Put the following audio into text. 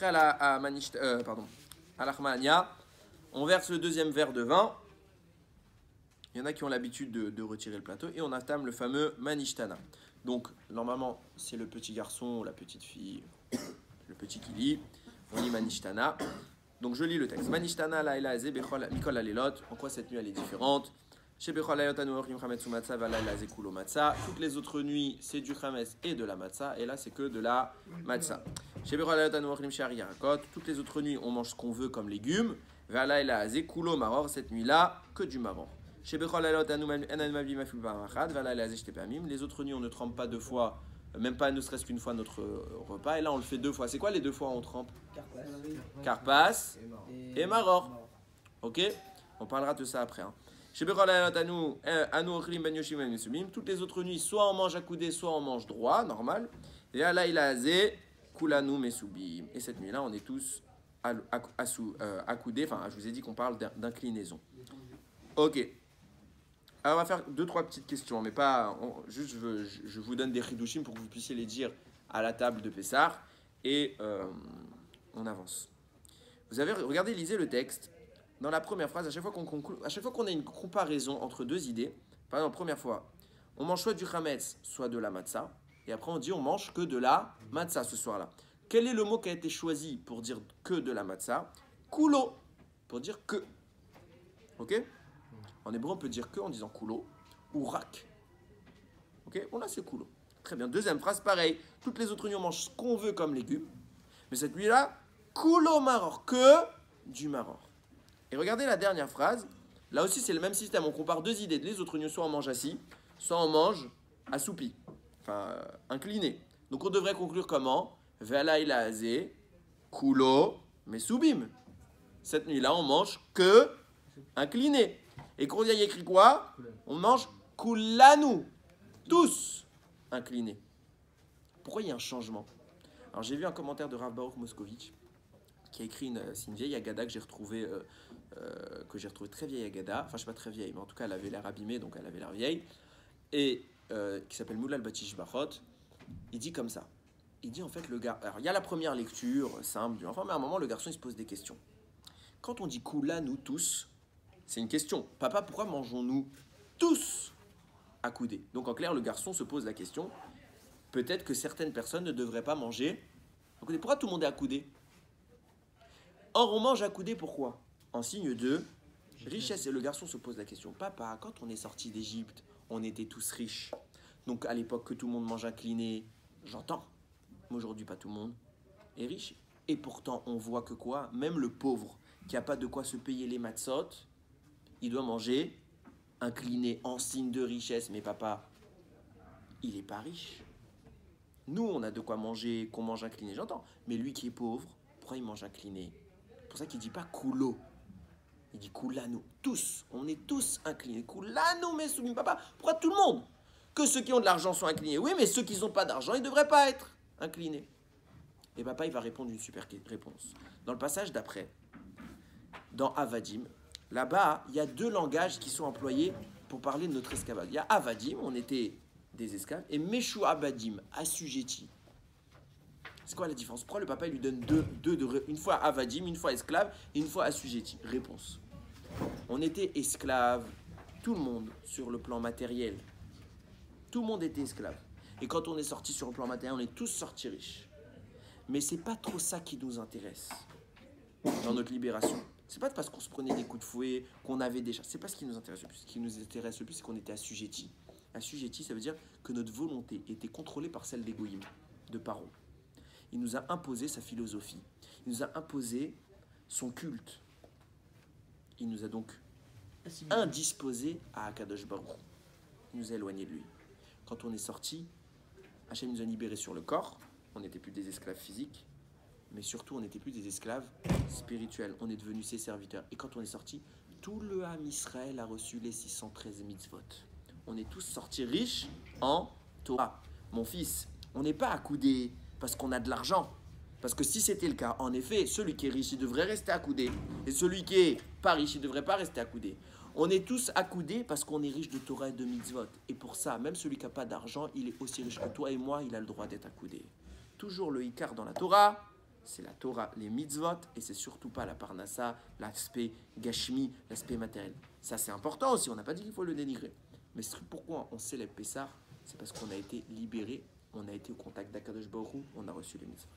après à l'Achmania, on verse le deuxième verre de vin. Il y en a qui ont l'habitude de retirer le plateau et on entame le fameux Manishtana. Donc, normalement, c'est le petit garçon ou la petite fille, le petit qui lit. On lit Manishtana. Donc, je lis le texte. Manishtana laila ze bechol mikol alelot. En quoi cette nuit elle est différente? Chez bechol alelot anu ochrim chametz umatzah valaila ze kulo matzah. Toutes les autres nuits, c'est du chametz et de la matzah. Et là, c'est que de la matzah. Chez bechol alelot anu ochrim shari yarakot. Toutes les autres nuits, on mange ce qu'on veut comme légumes. Valaila ze kulo maror. Cette nuit-là, que du maror. Les autres nuits, on ne trempe pas deux fois, même pas ne serait-ce qu'une fois notre repas. Et là, on le fait deux fois. C'est quoi les deux fois où on trempe? Karpas et Maror. Ok? On parlera de ça après. Hein. Toutes les autres nuits, soit on mange à coudé, soit on mange droit, normal. Et là, il a azé, kulanu mesubim. Et cette nuit-là, on est tous accoudés. Enfin, je vous ai dit qu'on parle d'inclinaison. Ok. Alors, on va faire 2-3 petites questions, mais pas. Juste, je vous donne des chidushim pour que vous puissiez les dire à la table de Pessah. Et on avance. Vous avez regardé, lisez le texte. Dans la première phrase, à chaque fois qu'on a une comparaison entre deux idées, par exemple, première fois, on mange soit du chametz, soit de la matzah. Et après, on dit on mange que de la matzah ce soir-là. Quel est le mot qui a été choisi pour dire que de la matzah? Kulo, pour dire que. Ok? En hébreu, on peut dire que en disant kulo ou rak. Ok? Bon, là, c'est kulo. Très bien. Deuxième phrase, pareil. Toutes les autres nuits, on mange ce qu'on veut comme légumes. Mais cette nuit-là, kulo maror, que du maror. Et regardez la dernière phrase. Là aussi, c'est le même système. On compare deux idées. Les autres nuits, soit on mange assis, soit on mange assoupi. Enfin, incliné. Donc, on devrait conclure comment? Ve'ala ilaze, kulo, mesubim. Cette nuit-là, on mange que incliné. Et quand il y a écrit quoi? On mange kulanu, tous inclinés. Pourquoi il y a un changement? Alors j'ai vu un commentaire de Rav Baruch Moscovitch qui a écrit c'est une vieille Agada que j'ai retrouvée très vieille Agada. Enfin je ne sais pas très vieille, mais en tout cas elle avait l'air abîmée, donc elle avait l'air vieille. Et qui s'appelle Moulal Batish Bachot. Il dit comme ça. Il dit en fait le gars. Alors il y a la première lecture simple du enfant, mais à un moment le garçon il se pose des questions. Quand on dit kulanu tous, c'est une question. Papa, pourquoi mangeons-nous tous accoudés? Donc en clair, le garçon se pose la question. Peut-être que certaines personnes ne devraient pas manger accoudés. Pourquoi tout le monde est accoudé? Or, on mange accoudé pourquoi? En signe de richesse. Et le garçon se pose la question. Papa, quand on est sorti d'Égypte, on était tous riches. Donc à l'époque que tout le monde mange incliné, j'entends. Mais aujourd'hui, pas tout le monde est riche. Et pourtant, on voit que quoi? Même le pauvre qui n'a pas de quoi se payer les matzot, il doit manger incliné en signe de richesse. Mais papa, il n'est pas riche. Nous, on a de quoi manger, qu'on mange incliné, j'entends. Mais lui qui est pauvre, pourquoi il mange incliné? C'est pour ça qu'il ne dit pas kulo. Il dit kulanu. Tous, on est tous inclinés. Kulanu, mais soumis, papa. Pourquoi tout le monde? Que ceux qui ont de l'argent sont inclinés. Oui, mais ceux qui n'ont pas d'argent, ils ne devraient pas être inclinés. Et papa, il va répondre une super réponse. Dans le passage d'après, dans Avadim, là-bas, il y a deux langages qui sont employés pour parler de notre esclavage. Il y a Avadim, on était des esclaves, et Meshu Abadim, assujettis. C'est quoi la différence? Pourquoi le papa il lui donne une fois Avadim, une fois esclave, et une fois assujetti? Réponse. On était esclaves, tout le monde, sur le plan matériel. Tout le monde était esclave. Et quand on est sorti sur le plan matériel, on est tous sortis riches. Mais c'est pas trop ça qui nous intéresse dans notre libération. C'est pas parce qu'on se prenait des coups de fouet, qu'on avait des chats. C'est pas ce qui nous intéresse le plus. Ce qui nous intéresse le plus, c'est qu'on était assujettis. Assujettis, ça veut dire que notre volonté était contrôlée par celle des goïms, de Paro. Il nous a imposé sa philosophie. Il nous a imposé son culte. Il nous a donc indisposés à Akadosh Baruch. Il nous a éloignés de lui. Quand on est sorti, Hachem nous a libérés sur le corps. On n'était plus des esclaves physiques, mais surtout on n'était plus des esclaves spirituels. On est devenus ses serviteurs. Et quand on est sorti, tout le Ham Israël a reçu les 613 mitzvot. On est tous sortis riches en Torah. Mon fils, on n'est pas accoudé parce qu'on a de l'argent. Parce que si c'était le cas, en effet, celui qui est riche, il devrait rester accoudé. Et celui qui est pas riche, il ne devrait pas rester accoudé. On est tous accoudés parce qu'on est riche de Torah et de mitzvot. Et pour ça, même celui qui n'a pas d'argent, il est aussi riche que toi et moi, il a le droit d'être accoudé. Toujours le Icar dans la Torah, c'est la Torah, les mitzvot, et c'est surtout pas la parnassa, l'aspect gashmi, l'aspect matériel. Ça, c'est important aussi, on n'a pas dit qu'il faut le dénigrer. Mais pourquoi on célèbre Pessah? C'est parce qu'on a été libéré, on a été au contact d'Akadosh Baruch Hu, on a reçu les mitzvot.